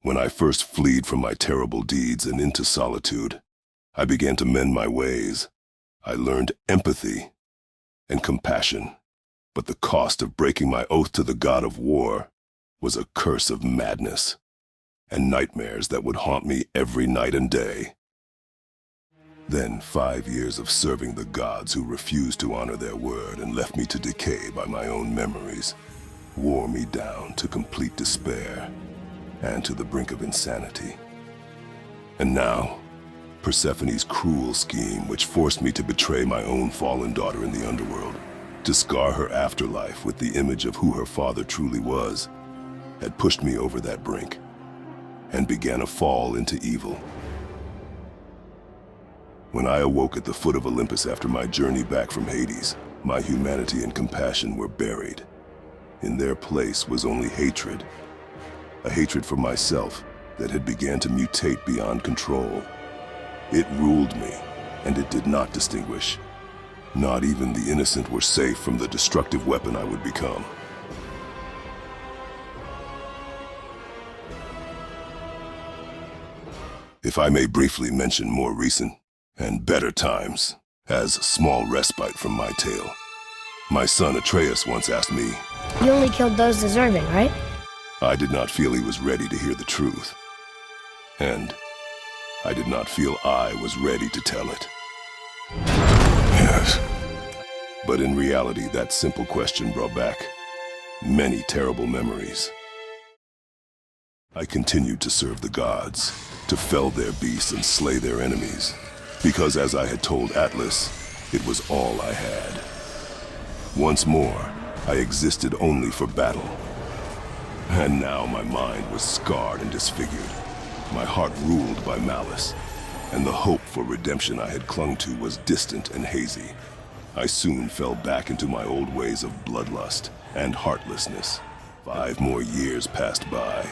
When I first fled from my terrible deeds and into solitude, I began to mend my ways. I learned empathy and compassion, but the cost of breaking my oath to the god of war was a curse of madness and nightmares that would haunt me every night and day. Then 5 years of serving the gods who refused to honor their word and left me to decay by my own memories wore me down to complete despair and to the brink of insanity. And now, Persephone's cruel scheme, which forced me to betray my own fallen daughter in the underworld, to scar her afterlife with the image of who her father truly was, had pushed me over that brink and began a fall into evil. When I awoke at the foot of Olympus after my journey back from Hades, my humanity and compassion were buried. In their place was only hatred, a hatred for myself that had began to mutate beyond control. It ruled me, and it did not distinguish. Not even the innocent were safe from the destructive weapon I would become. If I may briefly mention more recent and better times, as small respite from my tale, my son Atreus once asked me, "You only killed those deserving, right?" I did not feel he was ready to hear the truth. And I did not feel I was ready to tell it. Yes. But in reality, that simple question brought back many terrible memories. I continued to serve the gods, to fell their beasts and slay their enemies, because as I had told Atlas, it was all I had. Once more, I existed only for battle. And now my mind was scarred and disfigured, my heart ruled by malice, and the hope for redemption I had clung to was distant and hazy. I soon fell back into my old ways of bloodlust and heartlessness. 5 more years passed by.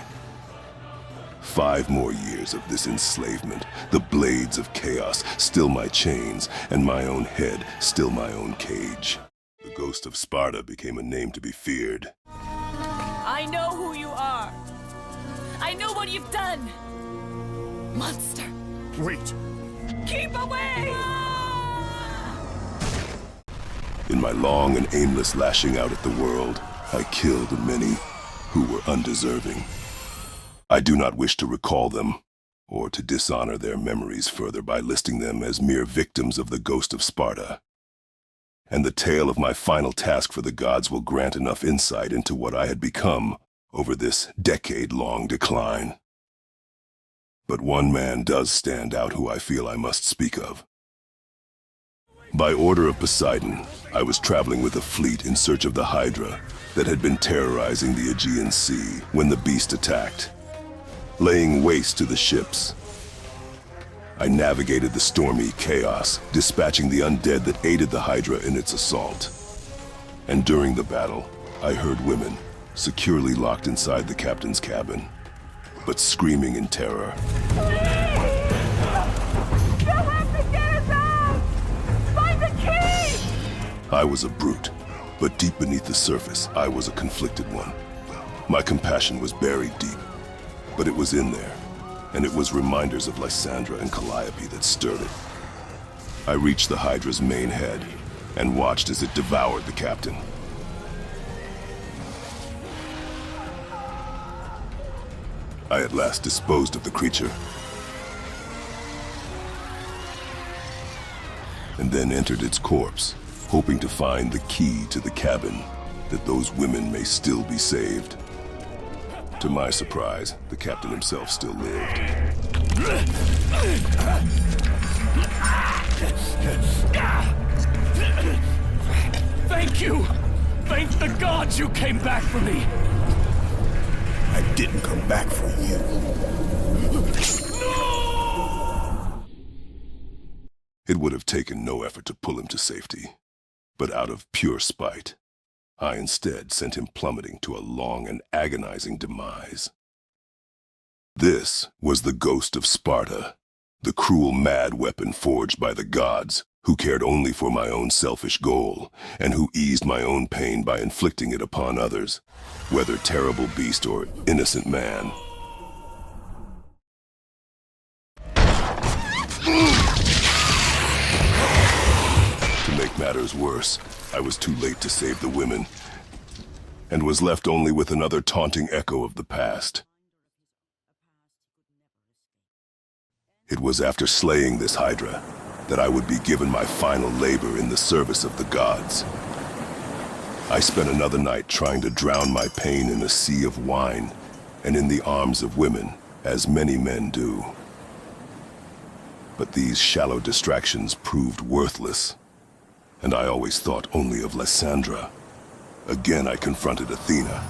5 more years of this enslavement, the blades of chaos, still my chains, and my own head, still my own cage. The ghost of Sparta became a name to be feared. I know who you are. I know what you've done. Monster. Wait. Keep away! In my long and aimless lashing out at the world, I killed many who were undeserving. I do not wish to recall them, or to dishonor their memories further by listing them as mere victims of the ghost of Sparta. And the tale of my final task for the gods will grant enough insight into what I had become over this decade-long decline. But one man does stand out who I feel I must speak of. By order of Poseidon, I was traveling with a fleet in search of the Hydra that had been terrorizing the Aegean Sea when the beast attacked, laying waste to the ships. I navigated the stormy chaos, dispatching the undead that aided the Hydra in its assault. And during the battle, I heard women, securely locked inside the captain's cabin, but screaming in terror. I was a brute, but deep beneath the surface, I was a conflicted one. My compassion was buried deep, but it was in there, and it was reminders of Lysandra and Calliope that stirred it. I reached the Hydra's main head and watched as it devoured the captain. I at last disposed of the creature, and then entered its corpse, hoping to find the key to the cabin, that those women may still be saved. To my surprise, the captain himself still lived. Thank you! Thank the gods you came back for me! I didn't come back for you. No! It would have taken no effort to pull him to safety, but out of pure spite, I instead sent him plummeting to a long and agonizing demise. This was the ghost of Sparta, the cruel mad weapon forged by the gods, who cared only for my own selfish goal, and who eased my own pain by inflicting it upon others, whether terrible beast or innocent man. matters worse, I was too late to save the women, and was left only with another taunting echo of the past. It was after slaying this Hydra that I would be given my final labor in the service of the gods. I spent another night trying to drown my pain in a sea of wine and in the arms of women, as many men do. But these shallow distractions proved worthless, and I always thought only of Lysandra. Again, I confronted Athena.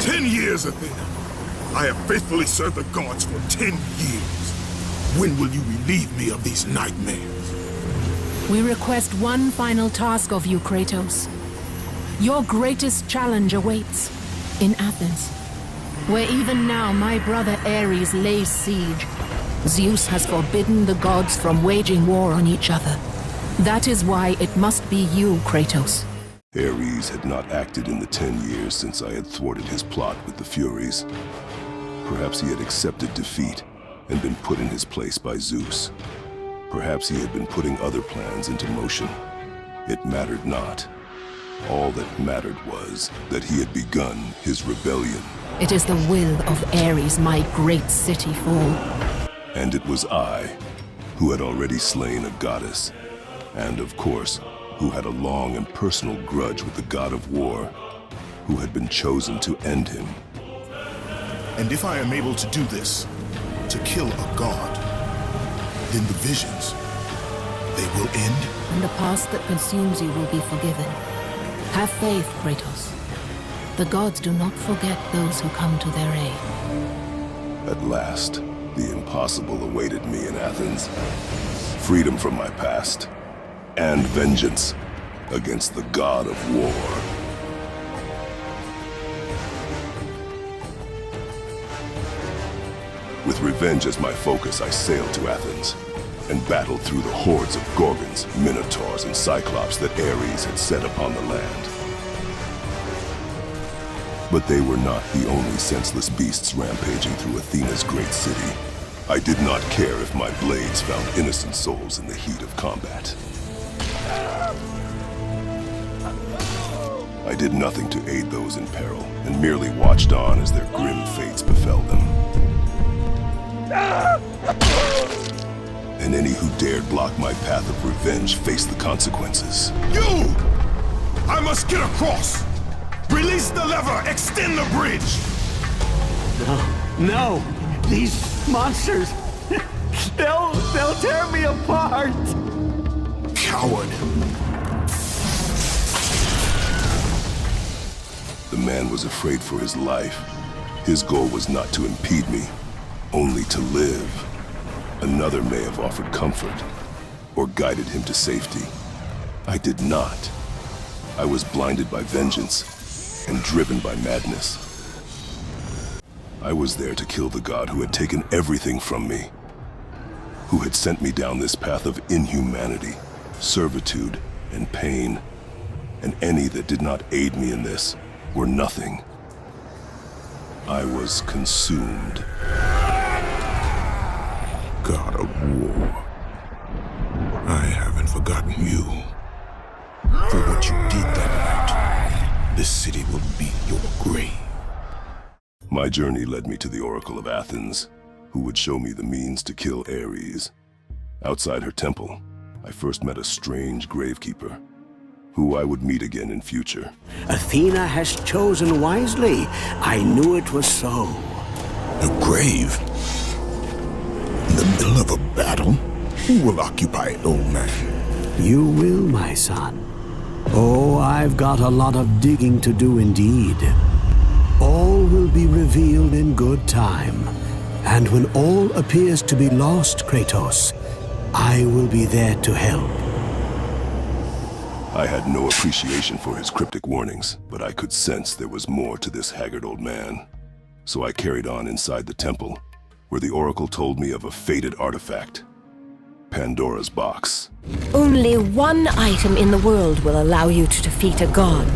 10 years, Athena. I have faithfully served the gods for 10 years. When will you relieve me of these nightmares? We request one final task of you, Kratos. Your greatest challenge awaits in Athens, where even now my brother Ares lays siege. Zeus has forbidden the gods from waging war on each other. That is why it must be you, Kratos. Ares had not acted in the 10 years since I had thwarted his plot with the Furies. Perhaps he had accepted defeat and been put in his place by Zeus. Perhaps he had been putting other plans into motion. It mattered not. All that mattered was that he had begun his rebellion. It is the will of Ares my great city fall. And it was I who had already slain a goddess, and of course, who had a long and personal grudge with the god of war, who had been chosen to end him. And if I am able to do this, to kill a god, then the visions, they will end? And the past that consumes you will be forgiven. Have faith, Kratos. The gods do not forget those who come to their aid. At last, the impossible awaited me in Athens. Freedom from my past, and vengeance against the god of war. With revenge as my focus, I sailed to Athens and battled through the hordes of Gorgons, Minotaurs, and Cyclops that Ares had set upon the land. But they were not the only senseless beasts rampaging through Athena's great city. I did not care if my blades found innocent souls in the heat of combat. I did nothing to aid those in peril, and merely watched on as their grim fates befell them. And any who dared block my path of revenge faced the consequences. You! I must get across! Release the lever! Extend the bridge! No! These monsters! They'll tear me apart! Coward! The man was afraid for his life. His goal was not to impede me, only to live. Another may have offered comfort, or guided him to safety. I did not. I was blinded by vengeance, and driven by madness. I was there to kill the god who had taken everything from me, who had sent me down this path of inhumanity, servitude, and pain, and any that did not aid me in this were nothing. I was consumed. God of war. I haven't forgotten you. For what you did that night, this city will be your grave. My journey led me to the Oracle of Athens, who would show me the means to kill Ares. Outside her temple, I first met a strange gravekeeper, who I would meet again in future. Athena has chosen wisely. I knew it was so. A grave? In the middle of a battle? Who will occupy it, old man? You will, my son. Oh, I've got a lot of digging to do indeed. All will be revealed in good time. And when all appears to be lost, Kratos, I will be there to help. I had no appreciation for his cryptic warnings, but I could sense there was more to this haggard old man. So I carried on inside the temple, where the Oracle told me of a fated artifact, Pandora's box. Only one item in the world will allow you to defeat a god.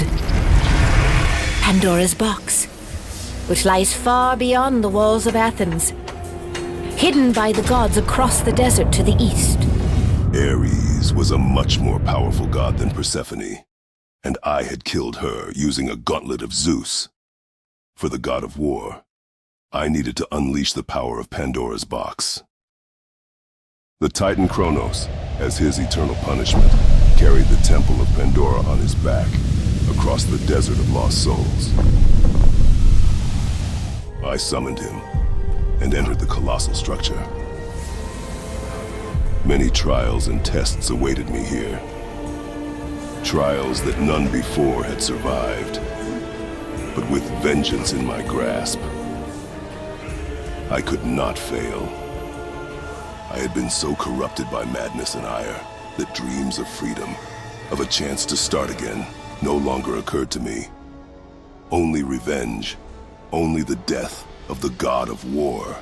Pandora's box, which lies far beyond the walls of Athens, hidden by the gods across the desert to the east. Ares Ares was a much more powerful god than Persephone, and I had killed her using a gauntlet of Zeus. For the god of war, I needed to unleash the power of Pandora's box. The Titan Kronos, as his eternal punishment, carried the temple of Pandora on his back across the desert of lost souls. I summoned him and entered the colossal structure. Many trials and tests awaited me here. Trials that none before had survived, but with vengeance in my grasp. I could not fail. I had been so corrupted by madness and ire that dreams of freedom, of a chance to start again, no longer occurred to me. Only revenge, only the death of the god of war.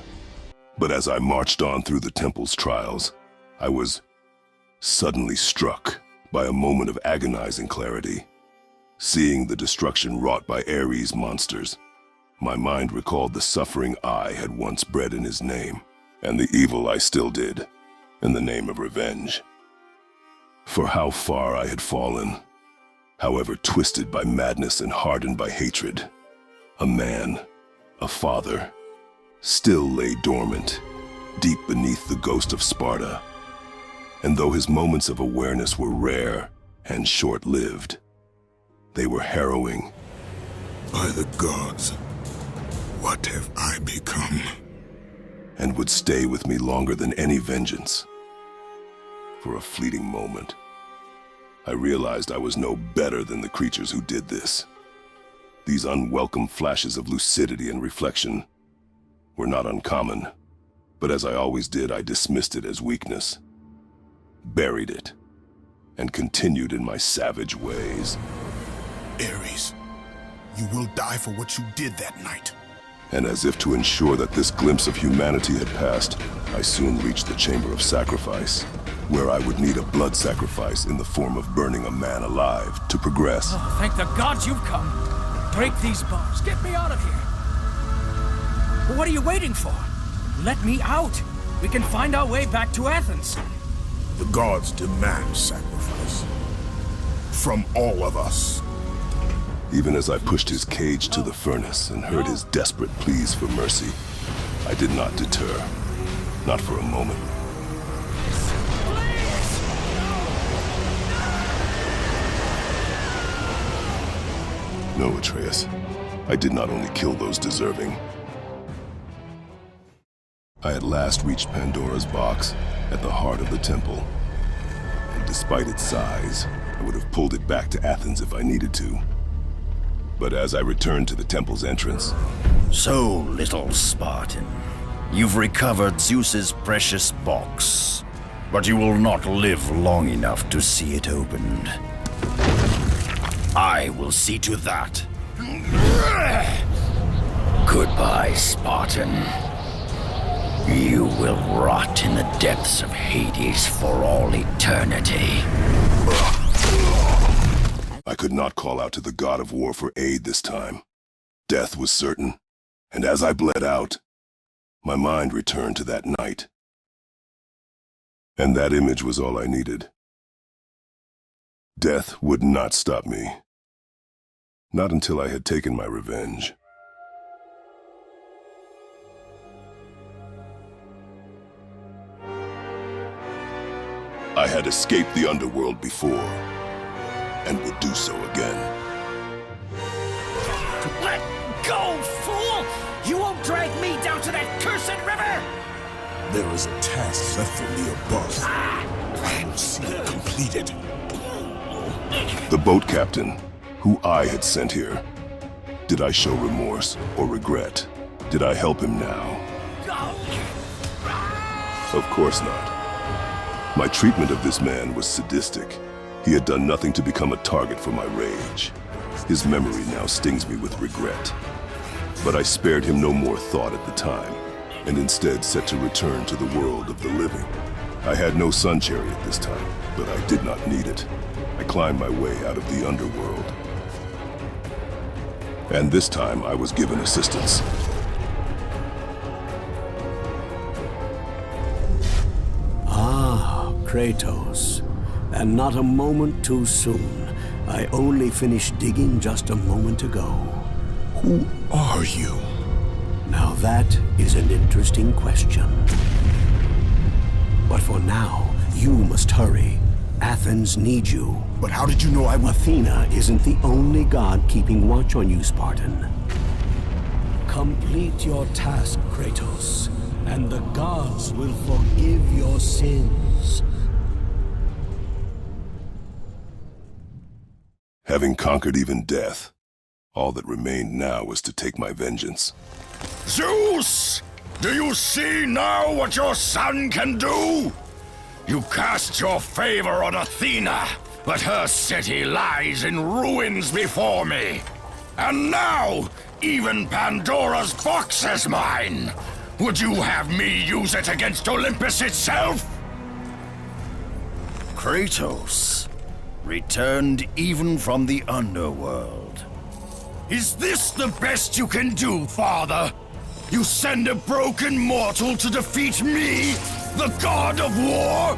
But as I marched on through the temple's trials, I was suddenly struck by a moment of agonizing clarity. Seeing the destruction wrought by Ares' monsters, my mind recalled the suffering I had once bred in his name, and the evil I still did, in the name of revenge. For how far I had fallen, however twisted by madness and hardened by hatred, a man, a father, still lay dormant, deep beneath the ghost of Sparta. And though his moments of awareness were rare and short-lived, they were harrowing. By the gods, what have I become? And would stay with me longer than any vengeance. For a fleeting moment, I realized I was no better than the creatures who did this. These unwelcome flashes of lucidity and reflection were not uncommon, but as I always did, I dismissed it as weakness, buried it, and continued in my savage ways. Ares, you will die for what you did that night. And as if to ensure that this glimpse of humanity had passed, I soon reached the chamber of sacrifice, where I would need a blood sacrifice in the form of burning a man alive to progress. Oh, thank the gods you've come. Break these bars. Get me out of here. But what are you waiting for? Let me out. We can find our way back to Athens. The gods demand sacrifice. From all of us. Even as I pushed his cage to the furnace and heard his desperate pleas for mercy, I did not deter. Not for a moment. No, Atreus. I did not only kill those deserving. I at last reached Pandora's box at the heart of the temple. And despite its size, I would have pulled it back to Athens if I needed to. But as I returned to the temple's entrance... So, little Spartan, you've recovered Zeus's precious box, but you will not live long enough to see it opened. I will see to that. Goodbye, Spartan. You will rot in the depths of Hades for all eternity. I could not call out to the god of war for aid this time. Death was certain, and as I bled out, my mind returned to that night. And that image was all I needed. Death would not stop me. Not until I had taken my revenge. I had escaped the underworld before, and would do so again. Let go, fool! You won't drag me down to that cursed river! There is a task left for me above. I will see it completed. The boat captain, who I had sent here. Did I show remorse or regret? Did I help him now? Of course not. My treatment of this man was sadistic. He had done nothing to become a target for my rage. His memory now stings me with regret. But I spared him no more thought at the time, and instead set to return to the world of the living. I had no sun chariot this time, but I did not need it. I climbed my way out of the underworld. And this time I was given assistance. Ah, Kratos. and not a moment too soon. I only finished digging just a moment ago. Who are you? Now that is an interesting question. But for now, you must hurry. Athens needs you. But how did you know I was... Athena isn't the only god keeping watch on you, Spartan. Complete your task, Kratos, and the gods will forgive your sins. Having conquered even death, all that remained now was to take my vengeance. Zeus! Do you see now what your son can do? You cast your favor on Athena, but her city lies in ruins before me. And now, even Pandora's box is mine. Would you have me use it against Olympus itself? Kratos, returned even from the underworld. Is this the best you can do, Father? You send a broken mortal to defeat me, the god of war?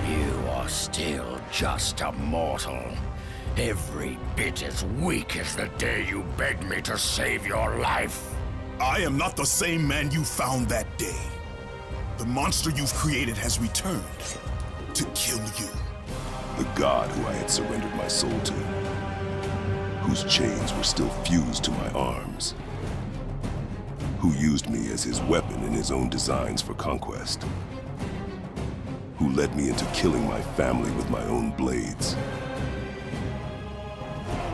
You are still just a mortal. Every bit as weak as the day you begged me to save your life. I am not the same man you found that day. The monster you've created has returned to kill you. The god who I had surrendered my soul to, whose chains were still fused to my arms, who used me as his weapon in his own designs for conquest, who led me into killing my family with my own blades,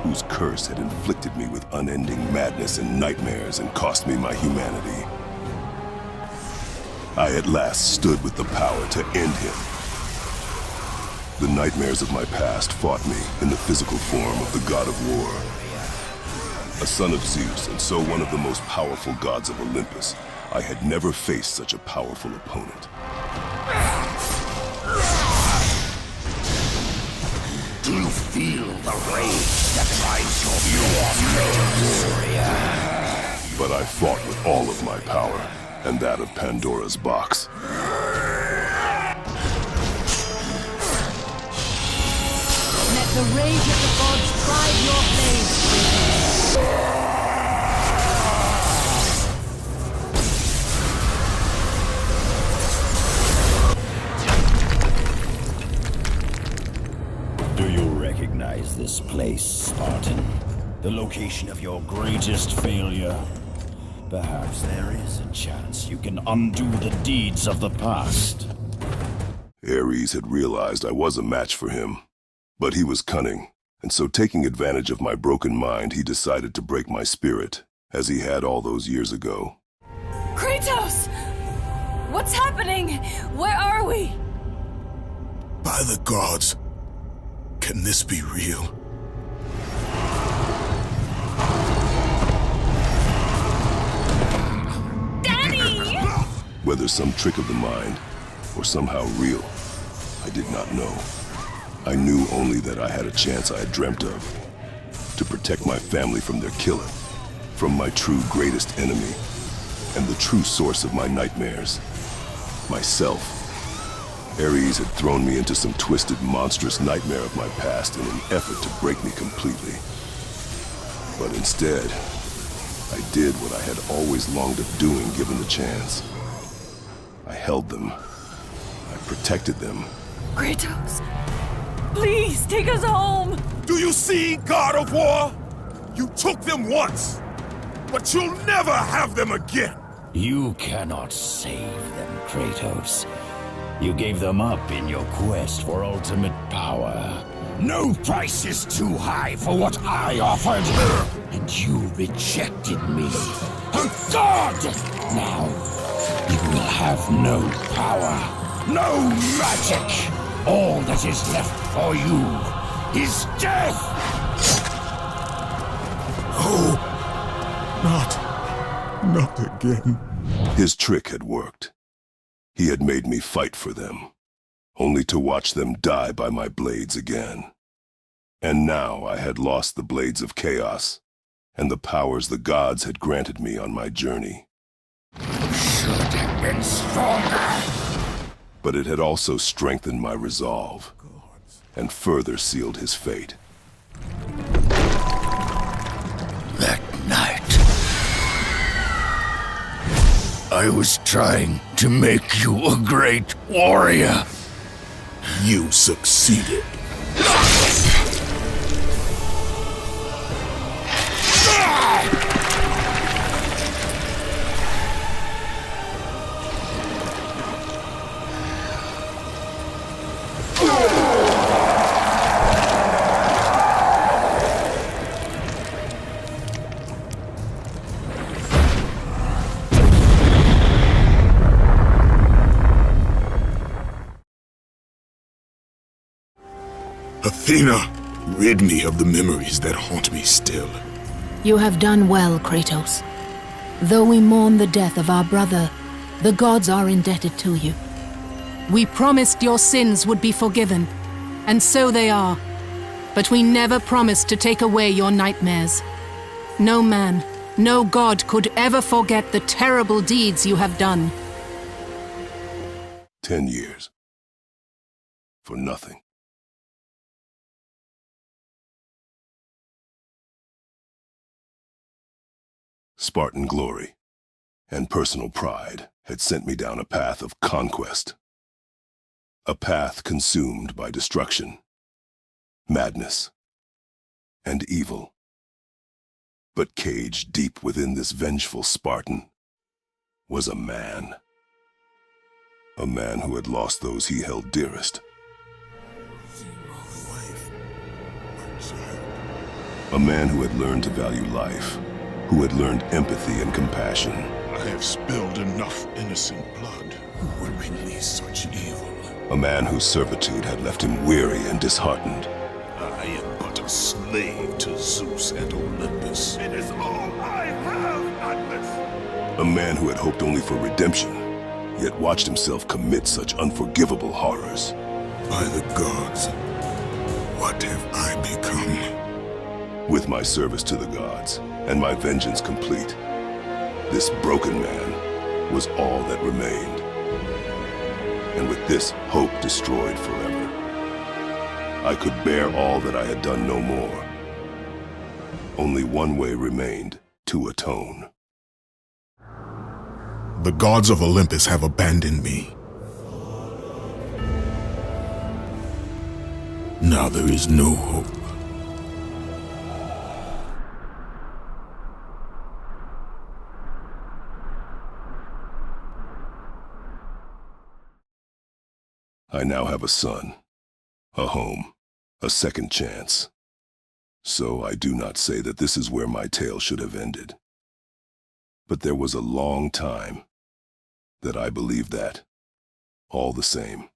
whose curse had inflicted me with unending madness and nightmares and cost me my humanity. I at last stood with the power to end him. The nightmares of my past fought me in the physical form of the god of war. A son of Zeus, and so one of the most powerful gods of Olympus, I had never faced such a powerful opponent. Do you feel the rage that drives your warrior? But I fought with all of my power, and that of Pandora's box. Let the rage of the gods drive your blades, Kratos. Do you recognize this place, Spartan? The location of your greatest failure? Perhaps there is a chance you can undo the deeds of the past. Ares had realized I was a match for him, but he was cunning, and so taking advantage of my broken mind, he decided to break my spirit, as he had all those years ago. Kratos! What's happening? Where are we? By the gods, can this be real? Daddy! Whether some trick of the mind, or somehow real, I did not know. I knew only that I had a chance I had dreamt of, to protect my family from their killer, from my true greatest enemy, and the true source of my nightmares, myself. Ares had thrown me into some twisted, monstrous nightmare of my past in an effort to break me completely. But instead, I did what I had always longed of doing given the chance. I held them. I protected them. Kratos, please take us home! Do you see, God of War? You took them once, but you'll never have them again! You cannot save them, Kratos. You gave them up in your quest for ultimate power. No price is too high for what I offered, and you rejected me. A god! Now, you will have no power, no magic. All that is left for you is death! Oh, not again. His trick had worked. He had made me fight for them. only to watch them die by my blades again. And now I had lost the blades of chaos, and the powers the gods had granted me on my journey. Should have been stronger. But it had also strengthened my resolve, and further sealed his fate. That night, I was trying to make you a great warrior. You succeeded. Athena, rid me of the memories that haunt me still. You have done well, Kratos. Though we mourn the death of our brother, the gods are indebted to you. We promised your sins would be forgiven, and so they are. But we never promised to take away your nightmares. No man, no god could ever forget the terrible deeds you have done. 10 years. For nothing. Spartan glory and personal pride had sent me down a path of conquest. A path consumed by destruction, madness, and evil. But caged deep within this vengeful Spartan was a man. A man who had lost those he held dearest. A man who had learned to value life, who had learned empathy and compassion. I have spilled enough innocent blood. Who would release such evil? A man whose servitude had left him weary and disheartened. I am but a slave to Zeus and Olympus. It is all I have, Atlas. A man who had hoped only for redemption, yet watched himself commit such unforgivable horrors. By the gods, what have I become? With my service to the gods, and my vengeance complete, this broken man was all that remained. And with this hope destroyed forever, I could bear all that I had done no more. Only one way remained to atone. The gods of Olympus have abandoned me. Now there is no hope. I now have a son, a home, a second chance. So I do not say that this is where my tale should have ended. But there was a long time that I believed that, all the same.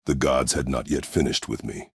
The gods had not yet finished with me.